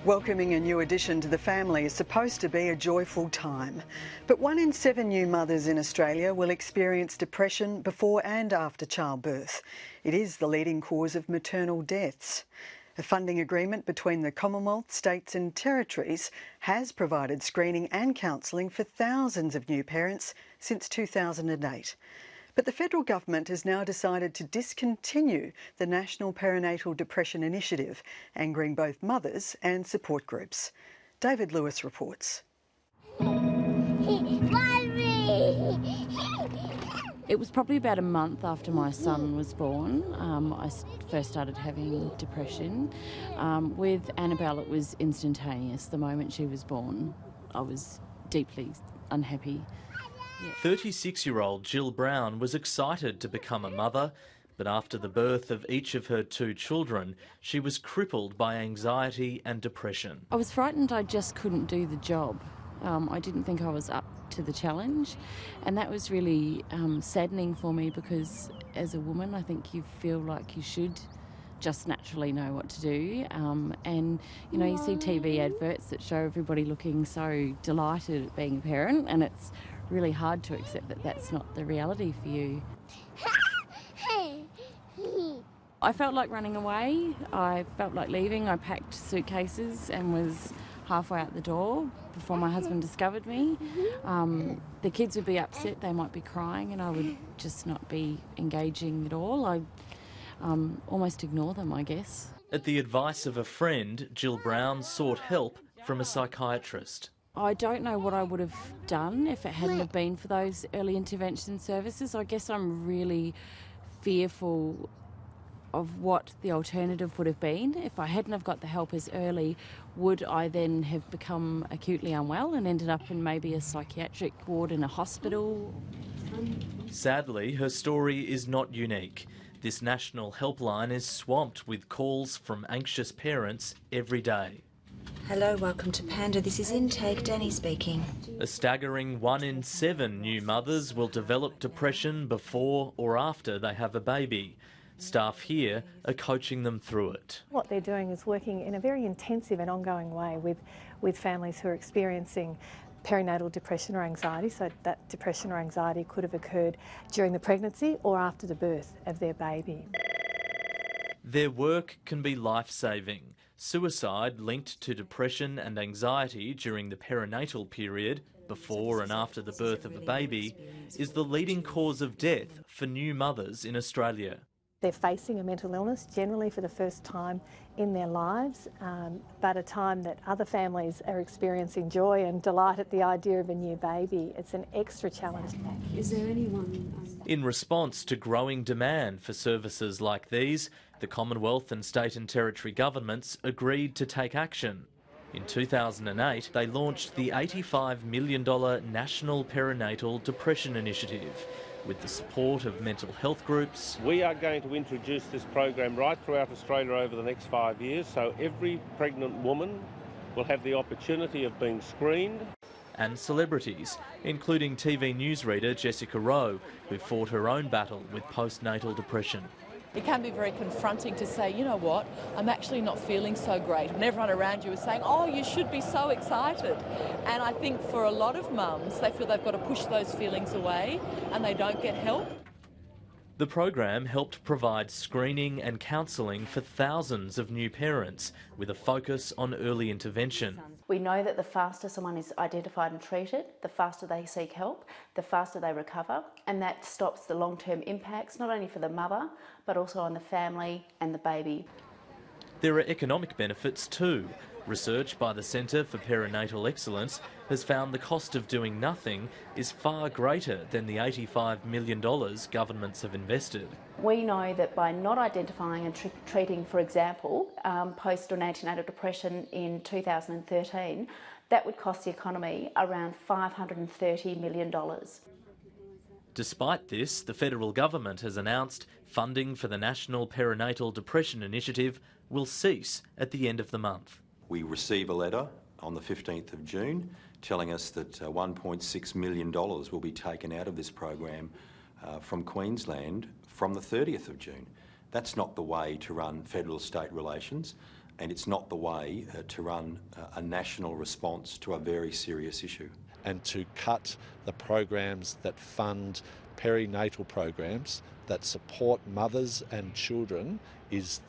Welcoming a new addition to the family is supposed to be a joyful time. But 1 in 7 new mothers in Australia will experience depression before and after childbirth. It is the leading cause of maternal deaths. A funding agreement between the Commonwealth, states and territories has provided screening and counselling for thousands of new parents since 2008. But the federal government has now decided to discontinue the National Perinatal Depression Initiative, angering both mothers and support groups. David Lewis reports. It was probably about a month after my son was born. I first started having depression. With Annabelle, it was instantaneous. The moment she was born, I was deeply unhappy. 36-year-old Jill Brown was excited to become a mother, but after the birth of each of her 2 children, she was crippled by anxiety and depression. I was frightened I just couldn't do the job. I didn't think I was up to the challenge, and that was really saddening for me, because as a woman I think you feel like you should just naturally know what to do, and you know, you see TV adverts that show everybody looking so delighted at being a parent, and it's really hard to accept that that's not the reality for you. I felt like running away. I felt like leaving. I packed suitcases and was halfway out the door before my husband discovered me. The kids would be upset, they might be crying, and I would just not be engaging at all. I almost ignore them, I guess. At the advice of a friend, Jill Brown sought help from a psychiatrist. I don't know what I would have done if it hadn't have been for those early intervention services. I guess I'm really fearful of what the alternative would have been. If I hadn't have got the help as early, would I then have become acutely unwell and ended up in maybe a psychiatric ward in a hospital? Sadly, her story is not unique. This national helpline is swamped with calls from anxious parents every day. Hello, welcome to PANDA. This is Intake, Danny speaking. A staggering 1 in 7 new mothers will develop depression before or after they have a baby. Staff here are coaching them through it. What they're doing is working in a very intensive and ongoing way with families who are experiencing perinatal depression or anxiety. So that depression or anxiety could have occurred during the pregnancy or after the birth of their baby. Their work can be life-saving. Suicide linked to depression and anxiety during the perinatal period, before and after the birth of a baby, is the leading cause of death for new mothers in Australia. They're facing a mental illness generally for the first time in their lives, but a time that other families are experiencing joy and delight at the idea of a new baby. It's an extra challenge. Is there anyone... In response to growing demand for services like these, the Commonwealth and state and territory governments agreed to take action. In 2008, they launched the $85 million National Perinatal Depression Initiative, with the support of mental health groups. We are going to introduce this program right throughout Australia over the next 5 years, so every pregnant woman will have the opportunity of being screened. And celebrities, including TV newsreader Jessica Rowe, who fought her own battle with postnatal depression. It can be very confronting to say, you know what, I'm actually not feeling so great. And everyone around you is saying, oh, you should be so excited. And I think for a lot of mums, they feel they've got to push those feelings away and they don't get help. The program helped provide screening and counselling for thousands of new parents, with a focus on early intervention. We know that the faster someone is identified and treated, the faster they seek help, the faster they recover, and that stops the long-term impacts, not only for the mother, but also on the family and the baby. There are economic benefits too. Research by the Centre for Perinatal Excellence has found the cost of doing nothing is far greater than the $85 million governments have invested. We know that by not identifying and treating, for example, post or antenatal depression in 2013, that would cost the economy around $530 million. Despite this, the federal government has announced funding for the National Perinatal Depression Initiative will cease at the end of the month. We receive a letter on the 15th of June telling us that $1.6 million will be taken out of this program from Queensland from the 30th of June. That's not the way to run federal-state relations. and it's not the way to run a national response to a very serious issue. And to cut the programs that fund perinatal programs that support mothers and children is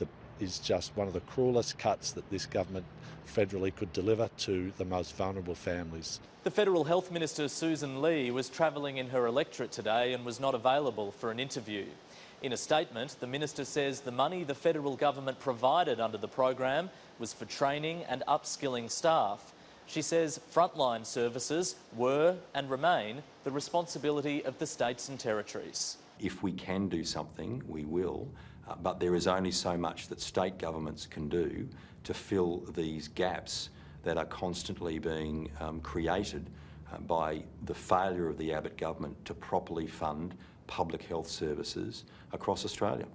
just one of the cruelest cuts that this government federally could deliver to the most vulnerable families. The Federal Health Minister Susan Lee was travelling in her electorate today and was not available for an interview. In a statement, the Minister says the money the federal government provided under the program was for training and upskilling staff. She says frontline services were and remain the responsibility of the states and territories. If we can do something, we will, but there is only so much that state governments can do to fill these gaps that are constantly being created by the failure of the Abbott government to properly fund public health services across Australia.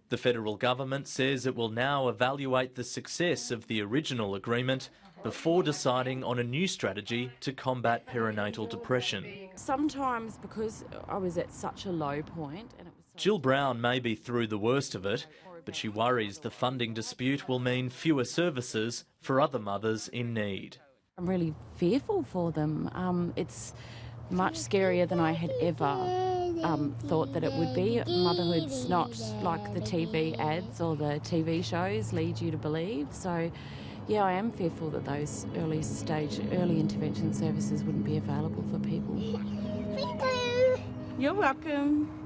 The federal government says it will now evaluate the success of the original agreement before deciding on a new strategy to combat perinatal depression. Sometimes because I was at such a low point and it was Jill Brown may be through the worst of it, but she worries the funding dispute will mean fewer services for other mothers in need. I'm really fearful for them. It's much scarier than I had ever thought that it would be. Motherhood's not like the TV ads or the TV shows lead you to believe. So, yeah, I am fearful that those early intervention services wouldn't be available for people. Thank you. You're welcome.